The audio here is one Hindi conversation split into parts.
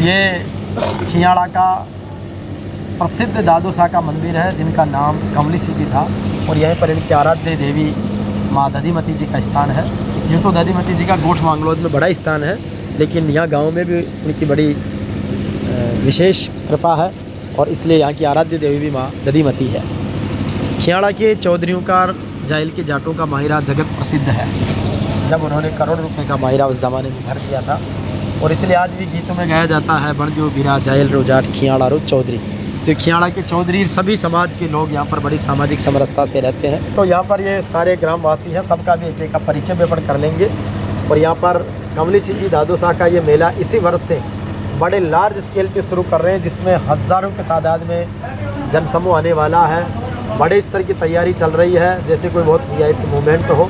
ये खियाड़ा का प्रसिद्ध दादोसा का मंदिर है जिनका नाम कमली सिद्धि था और यहीं पर इनकी आराध्य देवी माँ दधिमती जी का स्थान है। यूँ तो दधिमती जी का गोठ मांगलोद में बड़ा स्थान है, लेकिन यहाँ गांव में भी उनकी बड़ी विशेष कृपा है और इसलिए यहाँ की आराध्य देवी भी माँ दधिमती है। खियाड़ा के चौधरियों का जाइल के जाटों का माहिरा जगत प्रसिद्ध है। जब उन्होंने करोड़ रुपए का माहिरा उस ज़माने में भर दिया था और इसलिए आज भी गीतों में गाया जाता है बणजो बीरा जाइल रो जाट खियाड़ा रो चौधरी। तो खियाड़ा के चौधरी सभी समाज के लोग यहाँ पर बड़ी सामाजिक समरसता से रहते हैं। तो यहाँ पर ये सारे ग्रामवासी हैं, सबका भी एक का परिचय व्यापन कर लेंगे। और यहाँ पर कमली सिद्धि दादोसा का ये मेला इसी वर्ष से बड़े लार्ज स्केल पे शुरू कर रहे हैं, जिसमें हज़ारों की तादाद में जनसमूह आने वाला है। बड़े स्तर की तैयारी चल रही है, जैसे कोई बहुत वीआईपी मूवमेंट हो।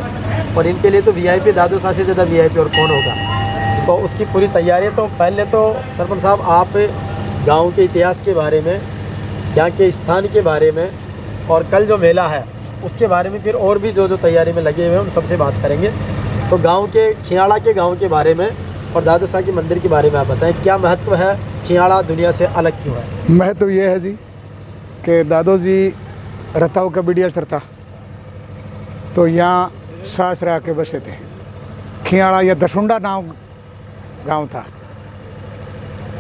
और इनके लिए तो वीआईपी दादोसा से ज़्यादा वीआईपी और कौन होगा। तो उसकी पूरी तैयारी। तो पहले तो सरपंच साहब आप गांव के इतिहास के बारे में, यहाँ के स्थान के बारे में और कल जो मेला है उसके बारे में, फिर और भी जो तैयारी में लगे हुए हैं उन सबसे बात करेंगे। तो गांव के खियाड़ा के गांव के बारे में और दादोसा के मंदिर के बारे में आप बताएं, क्या महत्व है, खियाड़ा दुनिया से अलग क्यों है? महत्व ये है जी कि दादो जी रताऊ का बिडिया सर था, तो यहाँ सास रह के बसे थे। खियाड़ा या दसुंडा नाम गांव था।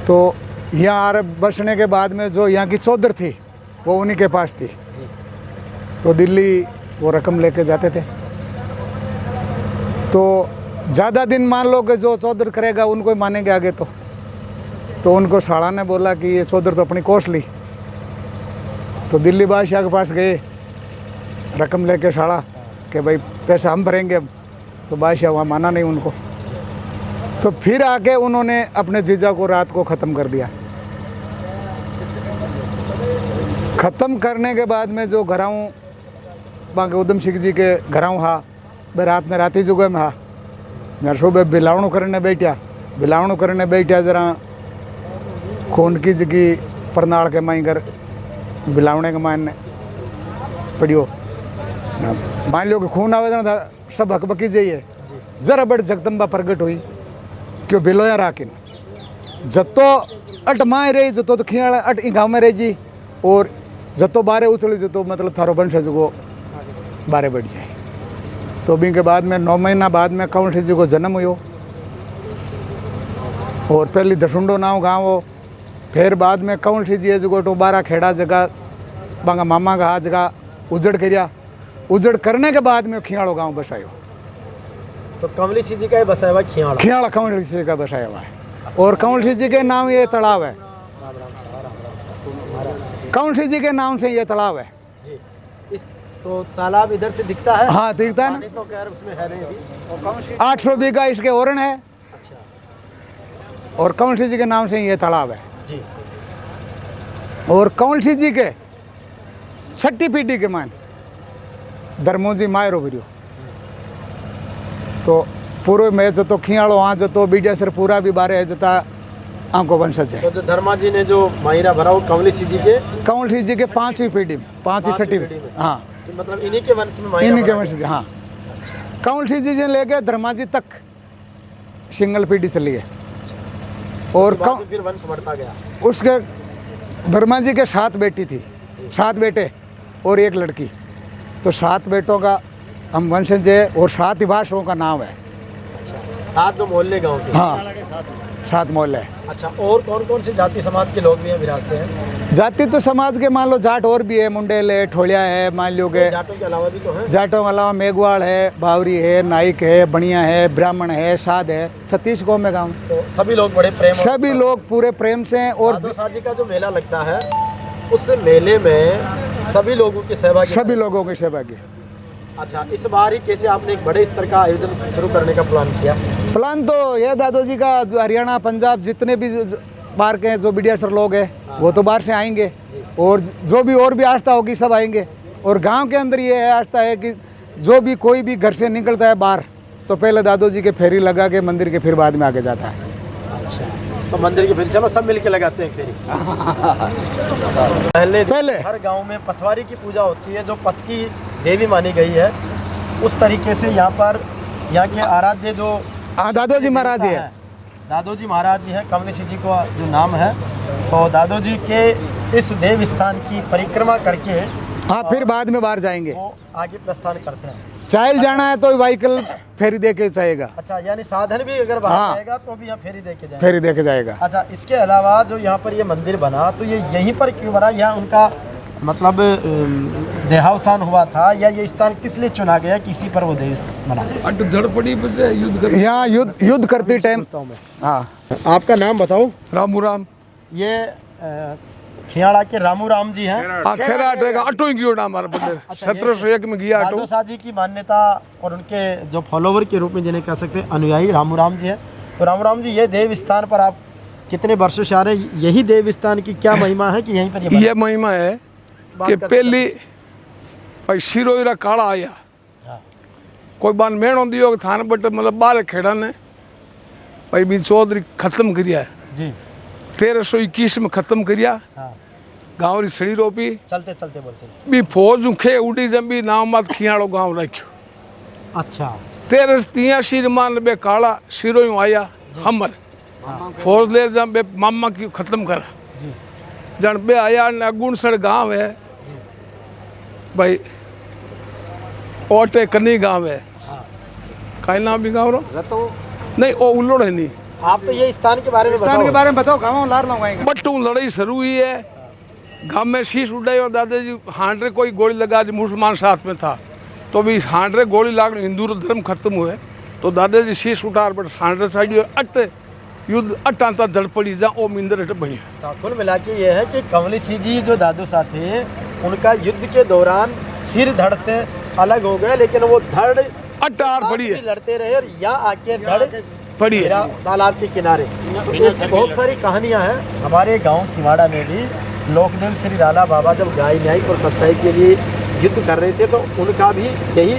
तो यहाँ आ बसने के बाद में जो यहाँ की चौधर थी वो उन्हीं के पास थी। तो दिल्ली वो रकम लेके जाते थे। तो ज़्यादा दिन मान लो कि जो चौधर करेगा उनको ही मानेंगे आगे। तो उनको साड़ा ने बोला कि ये चौधर तो अपनी कोस ली। तो दिल्ली बादशाह के पास गए रकम लेके साड़ा कि भाई पैसा हम भरेंगे अब। तो बादशाह वहाँ माना नहीं उनको। तो फिर आके उन्होंने अपने जीजा को रात को ख़त्म कर दिया। ख़त्म करने के बाद में जो घराऊँ बाकी उधम सिंह जी के घराऊँ हा बे रात में राती जुगे में हा यार सुबह बिलावणु करने बैठा जरा खून की जगी परनाड़ के माई घर बिलावणे के मायने पड़ियो। मान लो कि खून आवे था सब हकबकी जाइए जरा बड़ जगदम्बा प्रगट हुई क्यों बिलोया राकिन जतो अट माए रही जतो तो खियाड़ा अट ई गाँव में रही जी और जतो बारे उछली जतो मतलब थारो वंशज को बारे बढ़ जाए। तो भी के बाद में 9 महीना बाद में कंवल जी को जन्म हुयो और पहली दसुंडो नाव गाँव हो। फिर बाद में कंवल जी जो तो 12 खेड़ा जगह बांगा मामा का जगह उजड़ करिया। उजड़ करने के बाद में खियाड़ो गाँव बसायो। तो कमली सिद्धि जी का बसाया हुआ खियाड़ा, खियाड़ा कंवल जी का बसाया हुआ है। और कंवल जी के नाम ये तालाब है। कंवल जी के नाम से ये तालाब है जी। इस तो तालाब इधर से दिखता है? हाँ दिखता है ना। तो खैर उसमें है नहीं अभी। 800 बीघा इसके ओरण है। अच्छा। और कंवल जी के नाम से ये तालाब है जी। और कंवल जी के छठी पीढ़ी के मान धर्मोजी मायरो बिरियो। तो पूरे में जतो खियाड़ो हाँ जतो बीडिया सर पूरा भी बारे है जता आंको वंशज है। तो जो धर्मा जी ने जो माहिरा भरा वो कंवली सिद्धि जी के 5वीं पीढ़ी में 5वीं छठी में हाँ मतलब इन्हीं के वंश में माहिरा इन्हीं के वंशज हाँ। कंवल जी से लेके धर्माजी तक सिंगल पीढ़ी चली है। और फिर वंश बढ़ता गया। उसके धर्माजी के 7 बेटी थी, 7 बेटे और 1 लड़की। तो 7 बेटों का हम वंशज है और 7 ही भाषाओं का नाम है। अच्छा, 7 जो मोहल्ले गांव के? हाँ 7 मोहल्ले है। अच्छा, और कौन कौन से जाति समाज के लोग भी हैं विरासते हैं? जाति तो समाज के मान लो जाट और भी है, मुंडेल है, ठोलिया है, मान लो के जाटों के अलावा भी तो है। जाटों के अलावा मेघवाड़ है, बावरी है, नाइक है, बनिया है, ब्राह्मण है, साध है, 36 गाँव में गाँव। तो सभी लोग बड़े प्रेम, सभी लोग पूरे प्रेम से। और दादोसा जी का जो मेला लगता है उस मेले में सभी लोगों की सेवा की, सभी लोगों की सेवा की। अच्छा, इस बार ही कैसे आपने एक बड़े स्तर का आयोजन शुरू करने का प्लान किया? प्लान तो ये दादो जी का हरियाणा पंजाब जितने भी बाहर के जो मीडिया सर लोग हैं वो तो बाहर से आएंगे और जो भी और भी आस्था होगी सब आएंगे। और गांव के अंदर ये आस्था है कि जो भी कोई भी घर से निकलता है बाहर तो पहले दादो जी के फेरी लगा के मंदिर के फिर बाद में आगे जाता है। अच्छा, तो मंदिर की फेरी चलो सब मिलके लगाते हैं फेरी। पहले हर गांव में पथवारी की पूजा होती है जो पथ की देवी मानी गई है। उस तरीके से यहाँ पर यहाँ के आराध्य जो दादो जी महाराज है दादोजी महाराज जी हैं, कमलेश जी को जो नाम है, तो दादो जी के इस देव स्थान की परिक्रमा करके हाँ, फिर बाद में बाहर जाएंगे। वो आगे प्रस्थान करते हैं। चाइल जाना है तो व्हीकल फेरी दे के जाएगा। अच्छा, यानी साधन भी अगर बाहर हाँ। जाएगा तो भी यहाँ फेरी दे के जाएगा। फेरी दे के जाएगा। अच्छा, इसके अलावा जो यहाँ पर ये मंदिर बना, तो ये यहीं पर क्यों बना? यहाँ उनका मतलब देहावसान हुआ था, या ये स्थान किस लिए चुना गया, किसी पर वो देव बना? यहाँ युद्ध करते टाइम। हाँ, आपका नाम बताओ? रामू राम। ये खियाड़ा के रामू राम जी हैं। हाँ, खेराट रहेगा, अटो ही गयो ना हमारा मंदिर। 1701 में गया अटो। दादो शाह जी की मान्यता और उनके जो फॉलोवर के रूप में जिन्हें कह सकते हैं अनुयायी रामू राम जी हैं। तो रामू राम जी, ये देव स्थान पर आप कितने वर्षों से आ रहे हैं? यही देव स्थान की क्या महिमा है कि यहीं पर ये महिमा है कि पहली भाई शिरोईरा काला आया, कोई बान मेणो दियो थान बट मतलब 12 खेड़ा ने भाई भी चौधरी खत्म करिया जी। 1321 में खत्म करिया। गाँव री सड़ी रोपी चलते चलते बोलते भी फौज खे उड़ी जमी नाम मत खियाड़ो गाँव रखियो। अच्छा, 1383 मान बे काला शिरोई आया हमर फौज ले जम बे मामा की खत्म करा जी। जन बे आया न गुणसड़ गांव है भाई, ओटे कनी गांव है। का नाम भी गाँव रो नहीं, ओ उल्लोड़ है नहीं। आप तो ये स्थान के बारे में स्थान बताओ। के बारे में बताओ। गाँव लार लगाएंगे। बट्टू लड़ाई शुरू हुई है, गांव में शीश उड़ाई और दादाजी हांडरे कोई गोली लगा दी, मुसलमान साथ में था तो भी हांडरे गोली लागने हिंदू धर्म खत्म हुए तो दादाजी शीश उठार बट हांडरे साइड अट युद्ध अटांता धड़ पड़ी जा ओ मिंदर हट बनी। तो कुल मिला के ये है कि कमलेश जी जो दादू साह थे, उनका युद्ध के दौरान सिर धड़ से अलग हो गए, लेकिन वो धड़ अटार पड़ी है, लड़ते रहे और यहाँ आके धड़ पड़ी है तालाब के किनारे। तो ऐसी बहुत सारी कहानियां हैं। हमारे गांव किवाड़ा में भी लोकदेव श्री राला बाबा जब गाय न्याय और सच्चाई के लिए युद्ध कर रहे थे, तो उनका भी यही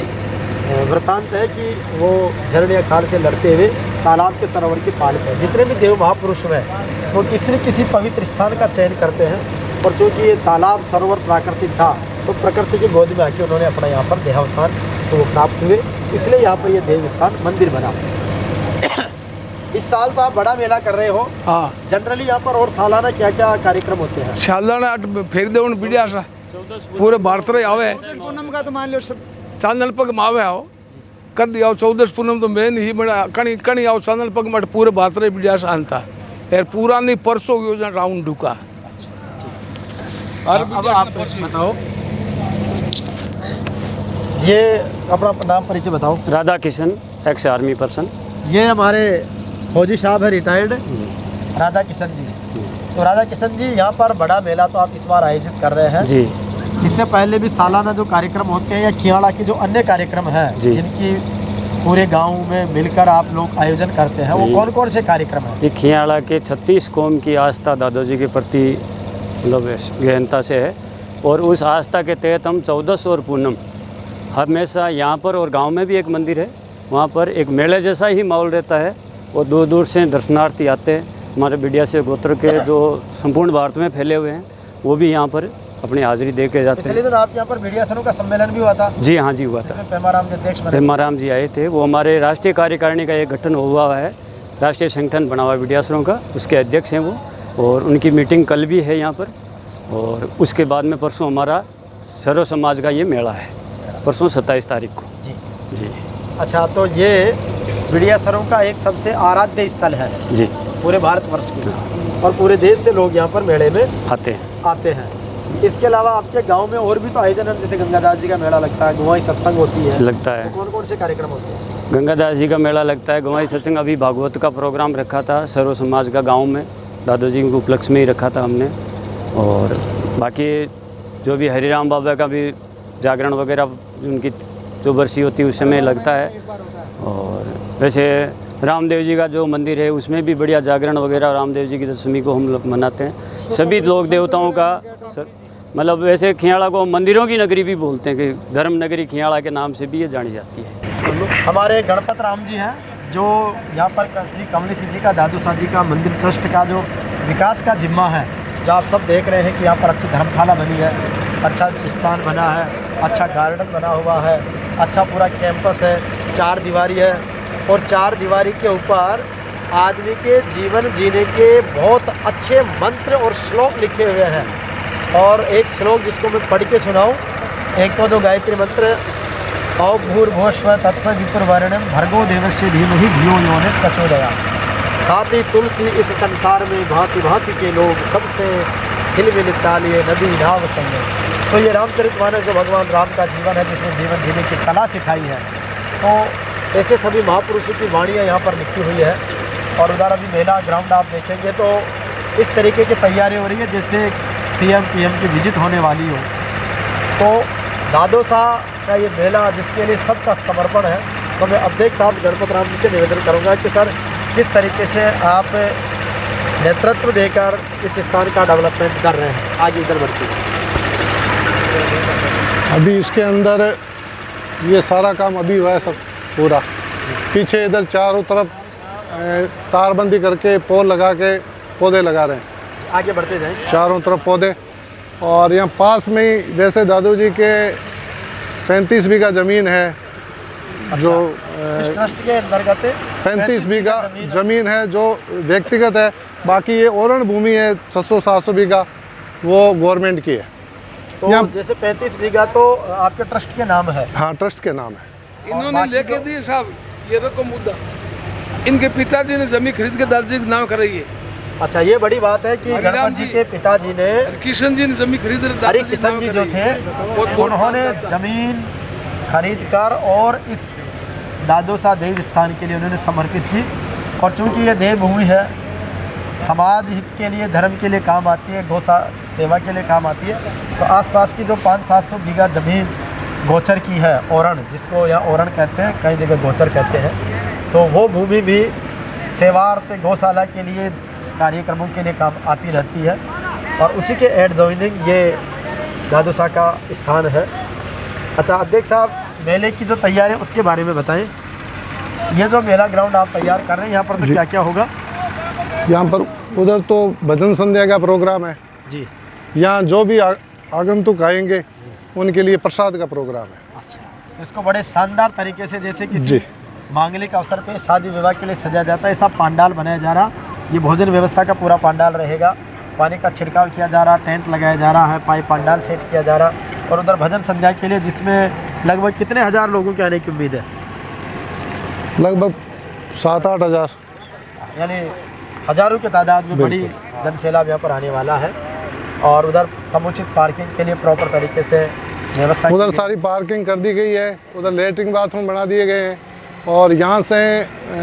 वृतांत है कि वो झरने अखाड़ से लड़ते हुए तालाब के सरोवर के पार पे। जितने भी देव महापुरुष हैं वो किसी न किसी पवित्र स्थान का चयन करते हैं, और चूँकि ये तालाब सरोवर प्राकृतिक था तो प्रकृति की गोद में आके उन्होंने अपना यहाँ पर देहावसान तो वो प्राप्त हुए, इसलिए यहाँ पर ये देव स्थान मंदिर बना। इस साल तो आप बड़ा मेला कर रहे हो। हाँ, जनरली यहाँ पर और सालाना क्या क्या कार्यक्रम होते हैं? सालाना फेर दे बढ़िया सा पूरे भारत रे आवे। पूनम का तो मान लो सब चांदल पग में आवे आओ कद आओ 14 पूनम तो मेन ही बड़ा कणी कणी आओ चांदल पग में पूरे भारत रे बढ़िया सा अंता यार पूरा नहीं परसों योजना राउंड ढुका। अब आप बताओ, ये अपना नाम परिचय बताओ। Radha Kishan, ex army person. ये हमारे फौजी साहब है रिटायर्ड, राधा किशन जी। तो राधा किशन जी, यहाँ पर बड़ा मेला तो आप इस बार आयोजित कर रहे हैं जी। इससे पहले भी सालाना जो कार्यक्रम होते हैं या खियाड़ा के जो अन्य कार्यक्रम हैं जिनकी पूरे गांव में मिलकर आप लोग आयोजन करते हैं, वो कौन कौन से कार्यक्रम हैं? ये खियाड़ा के 36 कौम की आस्था दादोजी के प्रति मतलब गहनता से है, और उस आस्था के तहत हम 14 और पूनम हमेशा यहाँ पर और गांव में भी एक मंदिर है, वहाँ पर एक मेले जैसा ही माहौल रहता है और दूर दूर से दर्शनार्थी आते हैं। हमारे बिडिया से गोत्र के जो संपूर्ण भारत में फैले हुए हैं वो भी यहाँ पर अपनी हाजिरी दे के जाते हैं। पिछले दिन आपके यहाँ पर मीडिया सरों का सम्मेलन भी हुआ था। जी हाँ जी, हुआ था। पेमाराम जी अध्यक्ष बने। पेमाराम जी आए थे, वो हमारे राष्ट्रीय कार्यकारिणी का एक गठन हुआ है, राष्ट्रीय संगठन बना हुआ है विडियासरों का, उसके अध्यक्ष हैं वो, और उनकी मीटिंग कल भी है यहाँ पर। और उसके बाद में परसों हमारा सर्व समाज का ये मेला है, परसों 27 तारीख को। जी जी। अच्छा, तो ये विडिया सरों का एक सबसे आराध्य स्थल है जी पूरे भारतवर्ष की, और पूरे देश से लोग यहाँ पर मेले में आते हैं। इसके अलावा आपके गांव में और भी तो आयोजन है, जैसे गंगादास जी का मेला लगता है, गवाई सत्संग होती है, लगता है। कौन कौन से कार्यक्रम होते हैं? गंगादास जी का मेला लगता है, गवाई सत्संग, अभी भागवत का प्रोग्राम रखा था सर्व समाज का गांव में, दादो जी के उपलक्ष्य में ही रखा था हमने। और बाकी जो भी हरिराम बाबा का भी जागरण वगैरह उनकी जो बरसी होती है उस समय लगता है। और वैसे रामदेव जी का जो मंदिर है उसमें भी बढ़िया जागरण वगैरह, रामदेव जी की दशमी को हम लोग मनाते हैं। सभी लोग देवताओं का मतलब वैसे खियाड़ा को मंदिरों की नगरी भी बोलते हैं कि धर्म नगरी खियाड़ा के नाम से भी ये जानी जाती है। हमारे गणपत राम जी हैं जो यहाँ पर श्री कमलेश जी का दादू साह जी का मंदिर ट्रस्ट का जो विकास का जिम्मा है, जो आप सब देख रहे हैं कि यहाँ पर अच्छी धर्मशाला बनी है, अच्छा स्थान बना है, अच्छा गार्डन बना हुआ है, अच्छा पूरा कैंपस है, 4 दीवारी है, और 4 दीवारी के ऊपर आदमी के जीवन जीने के बहुत अच्छे मंत्र और श्लोक लिखे हुए हैं। और एक श्लोक जिसको मैं पढ़ के सुनाऊँ, एक तो गायत्री मंत्र, औ भूर्भुवस्व तत्सवितुर्वरेण्यं भर्गो देवस्य धीमहि धियो यो न प्रचोदयात्। साथ ही तुलसी इस संसार में भांति भांति के लोग, सबसे हिलमिल चालिए नदी नाव संगे। तो ये रामचरितमानस जो भगवान राम का जीवन है, जिसने जीवन जीने की कला सिखाई है, तो ऐसे सभी महापुरुषों की वाणियाँ यहाँ पर लिखी हुई है। और उधर अभी मेला ग्राउंड आप देखेंगे तो इस तरीके की तैयारी हो रही है जैसे CM PM की विजिट होने वाली हो। तो दादोसा का ये मेला जिसके लिए सबका समर्पण है, तो मैं अध्यक्ष साहब गणपत राम जी से निवेदन करूँगा कि सर किस तरीके से आप नेतृत्व देकर इस स्थान का डेवलपमेंट कर रहे हैं, आगे इधर बढ़ती है। अभी इसके अंदर ये सारा काम अभी हुआ है सब पूरा। पीछे इधर चारों तरफ तारबंदी करके पोल लगा के पौधे लगा रहे हैं, आगे बढ़ते जाएं। चारों तरफ पौधे। और यहाँ पास में ही वैसे दादू जी के 35 बीघा ज़मीन है, जो इस ट्रस्ट के अंतर्गत 35 बीघा ज़मीन है जो व्यक्तिगत है। बाकी ये ओरण भूमि है 600-700 बीघा, वो गवर्नमेंट की है। तो जैसे 35 बीघा तो आपके ट्रस्ट के नाम है। हाँ, ट्रस्ट के नाम है। इन्होंने लेके दिए साहब, ये रखो मुद्दा। इनके पिताजी ने जमीन खरीद के दादाजी के नाम कराई है। अच्छा, ये बड़ी बात है कि हरिराम गणपत जी जी के पिताजी ने, किशन जी ने जमीन खरीद हरि किशन जी जो थे, उन्होंने जमीन खरीद कर और इस दादोसा देव स्थान के लिए उन्होंने समर्पित की। और चूंकि ये देव भूमि है, समाज हित के लिए, धर्म के लिए काम आती है, गौसा सेवा के लिए काम आती है, तो आसपास की जो 500-700 बीघा ज़मीन गोचर की है, ओरण जिसको यहाँ ओरण कहते हैं, कई जगह गोचर कहते हैं, तो वो भूमि भी सेवार्थ गौशाला के लिए, कार्यक्रमों के लिए काम आती रहती है। और उसी के एडजॉइनिंग ये दादोसा का स्थान है। अच्छा अध्यक्ष साहब, मेले की जो तैयारी है उसके बारे में बताएं। ये जो मेला ग्राउंड आप तैयार कर रहे हैं, यहाँ पर तो क्या क्या होगा? यहाँ पर उधर तो भजन संध्या का प्रोग्राम है जी। यहाँ जो भी आगंतुक आएंगे उनके लिए प्रसाद का प्रोग्राम है। अच्छा, इसको बड़े शानदार तरीके से जैसे किसी जी। मांगलिक अवसर पे, शादी विवाह के लिए सजाया जाता है, ऐसा पंडाल बनाया जा रहा। ये भोजन व्यवस्था का पूरा पंडाल रहेगा, पानी का छिड़काव किया जा रहा, टेंट लगाया जा रहा है, पाइप पंडाल सेट किया जा रहा। और उधर भजन संध्या के लिए जिसमें लगभग कितने हज़ार लोगों के आने की उम्मीद है? लगभग 7-8 हज़ार, यानी हज़ारों की तादाद में बड़ी जनसैलाब यहाँ पर आने वाला है। और उधर समुचित पार्किंग के लिए प्रॉपर तरीके से व्यवस्था उधर सारी पार्किंग कर दी गई है, उधर लेटरिन बाथरूम बना दिए गए हैं। और यहाँ से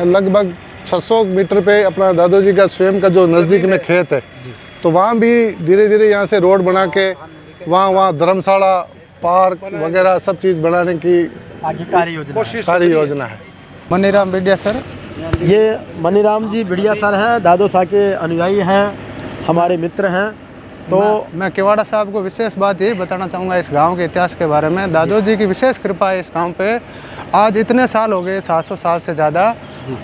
लगभग 600 मीटर पे अपना दादू जी का स्वयं का जो नज़दीक में खेत है, तो वहाँ भी धीरे धीरे यहाँ से रोड बना के वहाँ धर्मशाला, पार्क वगैरह सब चीज़ बनाने की आगे कार्य योजना है। मनीराम बिडिया सर, ये मनीराम जी बिड़िया सर हैं, दादोसा के अनुयायी हैं, हमारे मित्र हैं। तो मैं किवाड़ा साहब को विशेष बात यही बताना चाहूँगा इस गांव के इतिहास के बारे में। दादू जी की विशेष कृपा है इस गांव पे। आज इतने साल हो गए, 700 साल से ज़्यादा,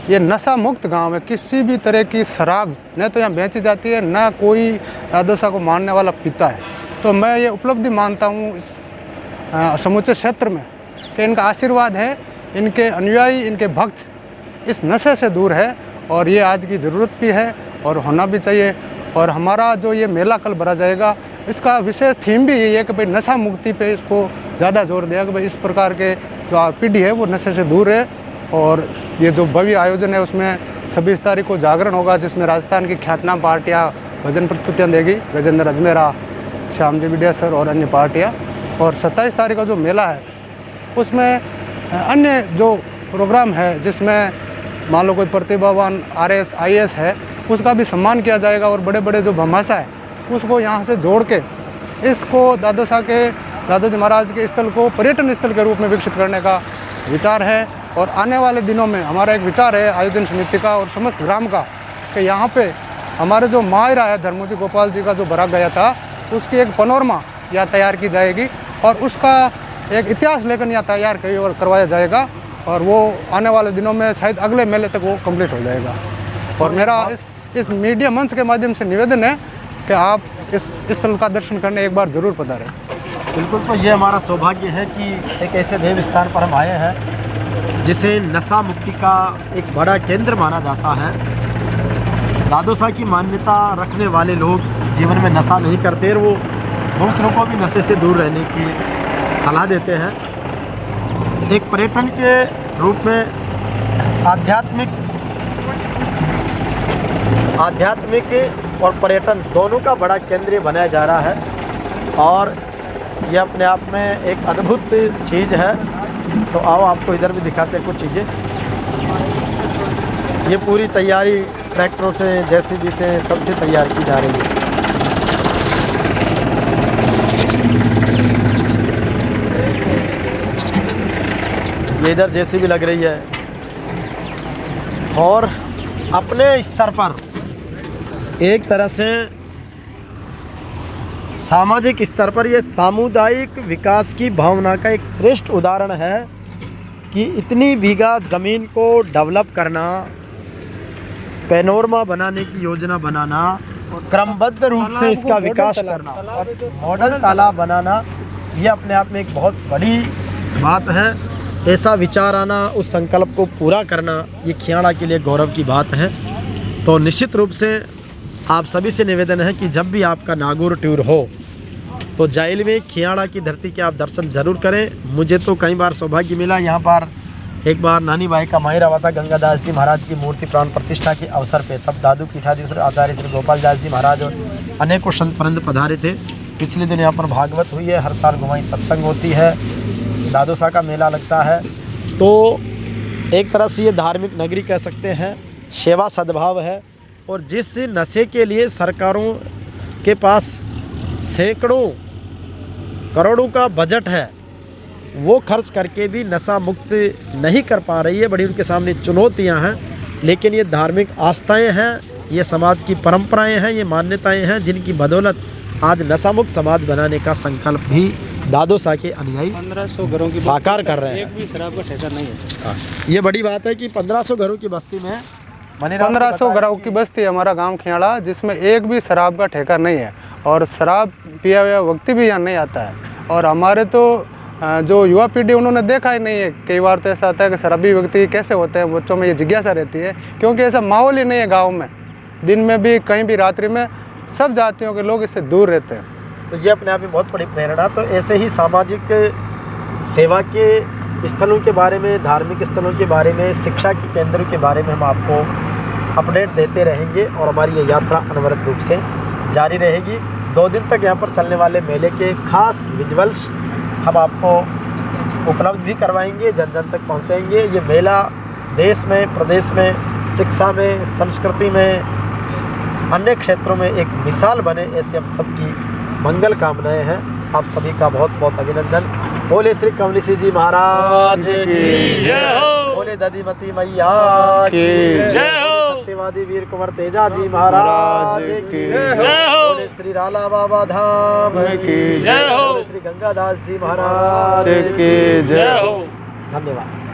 ये नशा मुक्त गांव है। किसी भी तरह की शराब न तो यहाँ बेची जाती है, न कोई दादोसा को मानने वाला पीता है। तो मैं ये उपलब्धि मानता हूँ इस समूचे क्षेत्र में कि इनका आशीर्वाद है, इनके अनुयायी, इनके भक्त इस नशे से दूर है। और ये आज की ज़रूरत भी है और होना भी चाहिए। और हमारा जो ये मेला कल भरा जाएगा, इसका विशेष थीम भी यही है कि भाई नशा मुक्ति पे इसको ज़्यादा जोर दिया कि भाई इस प्रकार के जो पीढ़ी है वो नशे से दूर है। और ये जो भव्य आयोजन है उसमें 26 तारीख को जागरण होगा, जिसमें राजस्थान की ख्यातनाम पार्टियाँ भजन प्रस्तुतियाँ देगी, गजेंद्र अजमेरा, श्याम जी बिडिया सर और अन्य पार्टियाँ। और 27 तारीख का जो मेला है उसमें अन्य जो प्रोग्राम है, जिसमें मान लो कोई प्रतिभावान RS IAS है, उसका भी सम्मान किया जाएगा। और बड़े बड़े जो भामाशा है उसको यहाँ से जोड़ के इसको दादोसा के, दादू जी महाराज के स्थल को पर्यटन स्थल के रूप में विकसित करने का विचार है। और आने वाले दिनों में हमारा एक विचार है आयोजन समिति का और समस्त ग्राम का कि यहाँ पे हमारे जो मायरा है धर्मोजी गोपाल जी का जो भरा गया था, उसकी एक पनोरमा यहाँ तैयार की जाएगी और उसका एक इतिहास लेखन यहाँ तैयार करवाया जाएगा। और वो आने वाले दिनों में शायद अगले मेले तक वो कंप्लीट हो जाएगा। और मेरा इस मीडिया मंच के माध्यम से निवेदन है कि आप इस स्थल का दर्शन करने एक बार ज़रूर पधारें। बिल्कुल, तो ये हमारा सौभाग्य है कि एक ऐसे देव स्थान पर हम आए हैं जिसे नशा मुक्ति का एक बड़ा केंद्र माना जाता है। दादोसा की मान्यता रखने वाले लोग जीवन में नशा नहीं करते और वो दूसरों को भी नशे से दूर रहने की सलाह देते हैं। एक पर्यटन के रूप में आध्यात्मिक और पर्यटन दोनों का बड़ा केंद्र बनाया जा रहा है और ये अपने आप में एक अद्भुत चीज़ है। तो आओ आपको इधर भी दिखाते हैं कुछ चीज़ें। ये पूरी तैयारी ट्रैक्टरों से, जेसीबी से, सबसे तैयार की जा रही है। ये इधर जेसीबी लग रही है और अपने स्तर पर एक तरह से सामाजिक स्तर पर ये सामुदायिक विकास की भावना का एक श्रेष्ठ उदाहरण है कि इतनी बीघा ज़मीन को डेवलप करना, पैनोरमा बनाने की योजना बनाना, क्रमबद्ध रूप से इसका विकास करना और मॉडल तालाब बनाना, ये अपने आप में एक बहुत बड़ी बात है। ऐसा विचार आना, उस संकल्प को पूरा करना, ये खियाड़ा के लिए गौरव की बात है। तो निश्चित रूप से आप सभी से निवेदन है कि जब भी आपका नागौर टूर हो तो जाइल में खियाड़ा की धरती के आप दर्शन जरूर करें। मुझे तो कई बार सौभाग्य मिला, यहाँ पर एक बार नानी बाई का माहिर हुआ था गंगादास जी महाराज की मूर्ति प्राण प्रतिष्ठा के अवसर पे, तब दादू पीठाधीश्वर आचार्य श्री गोपाल दास जी महाराज और अनेकों संत परंत पधारे थे। पिछले दिन यहाँ पर भागवत हुई है, हर साल घुमाई सत्संग होती है, दादोसा का मेला लगता है। तो एक तरह से ये धार्मिक नगरी कह सकते हैं, सेवा सद्भाव है। और जिस नशे के लिए सरकारों के पास सैकड़ों करोड़ों का बजट है, वो खर्च करके भी नशा मुक्त नहीं कर पा रही है, बड़ी उनके सामने चुनौतियां हैं। लेकिन ये धार्मिक आस्थाएं हैं, ये समाज की परंपराएं हैं, ये मान्यताएं हैं जिनकी बदौलत आज नशा मुक्त समाज बनाने का संकल्प भी दादोसा के अनुयायी 1500 घरों की साकार कर रहे हैं। एक भी शराब का ठेका नहीं है। ये बड़ी बात है कि 1500 घरों की बस्ती में 1500 घरों की बस्ती है हमारा गांव खियाड़ा, जिसमें एक भी शराब का ठेका नहीं है और शराब पिया हुआ व्यक्ति भी यहाँ नहीं आता है। और हमारे तो जो युवा पीढ़ी उन्होंने देखा ही नहीं है। कई बार तो ऐसा आता है कि शराबी व्यक्ति कैसे होते हैं, बच्चों में ये जिज्ञासा रहती है, क्योंकि ऐसा माहौल ही नहीं है गाँव में। दिन में भी, कहीं भी, रात्रि में, सब जातियों के लोग इससे दूर रहते हैं। तो ये अपने आप में बहुत बड़ी प्रेरणा। तो ऐसे ही सामाजिक सेवा के स्थलों के बारे में, धार्मिक स्थलों के बारे में, शिक्षा के केंद्रों के बारे में हम आपको अपडेट देते रहेंगे और हमारी ये यात्रा अनवरत रूप से जारी रहेगी। 2 दिन तक यहाँ पर चलने वाले मेले के खास विजुअल्स हम आपको उपलब्ध भी करवाएंगे, जन जन तक पहुँचाएंगे। ये मेला देश में, प्रदेश में, शिक्षा में, संस्कृति में, अन्य क्षेत्रों में एक मिसाल बने, ऐसे हम सबकी मंगल कामनाएं हैं। आप सभी का बहुत बहुत अभिनंदन। बोले श्री कमलेशी जी महाराज की जय हो, बोले दधिमती मैया की जय हो, सत्यवादी वीर कुंवर तेजा जी महाराज की जय हो, बोले श्री राला बाबा धाम की जय हो, बोले श्री गंगादास जी महाराज की जय हो। धन्यवाद।